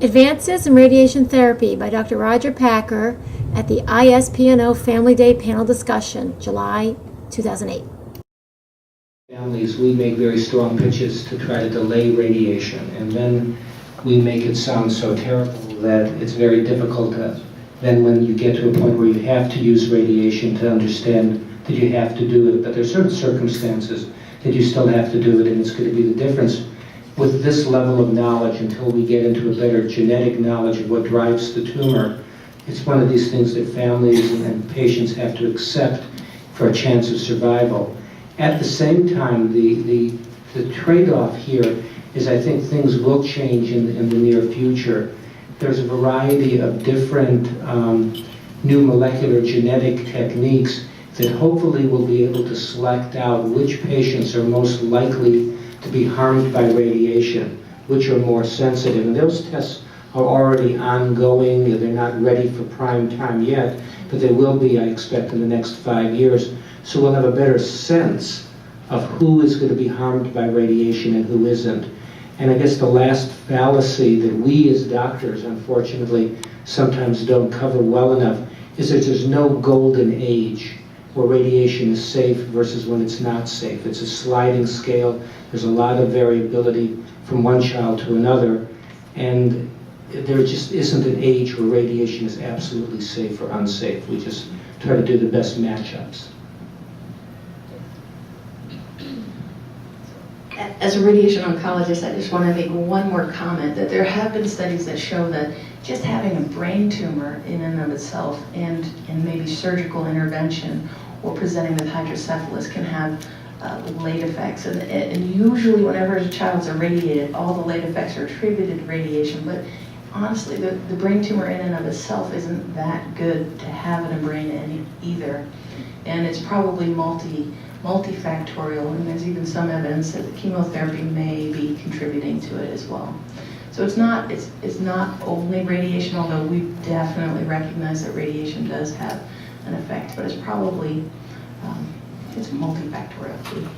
Advances in Radiation Therapy by Dr. Roger Packer at the ISPNO Family Day Panel Discussion, July 2008. Families, we make very strong pitches to try to delay radiation, and then we make it sound so terrible that it's very difficult to, then when you get to a point where you have to use radiation, to understand that you have to do it. But there are certain circumstances that you still have to do it, and it's going to be the difference with this level of knowledge until we get into a better genetic knowledge of what drives the tumor. It's one of these things that families and patients have to accept for a chance of survival. At the same time, the trade-off here is I think things will change in the near future. There's a variety of different new molecular genetic techniques that hopefully will be able to select out which patients are most likely to be harmed by radiation, which are more sensitive. And those tests are already ongoing. They're not ready for prime time yet, but they will be, I expect, in the next 5 years. So we'll have a better sense of who is going to be harmed by radiation and who isn't. And I guess the last fallacy that we as doctors, unfortunately, sometimes don't cover well enough is that there's no golden age where radiation is safe versus when it's not safe. It's a sliding scale. There's a lot of variability from one child to another, and there just isn't an age where radiation is absolutely safe or unsafe. We just try to do the best matchups. As a radiation oncologist, I just want to make one more comment that there have been studies that show that just having a brain tumor in and of itself and maybe surgical intervention or presenting with hydrocephalus can have late effects. And usually whenever a child's irradiated, all the late effects are attributed to radiation, but honestly, the brain tumor in and of itself isn't that good to have in a brain either. And it's probably multifactorial, and there's even some evidence that the chemotherapy may be contributing to it as well. So it's not only radiation, although we definitely recognize that radiation does have an effect, but it's probably it's multifactorial too.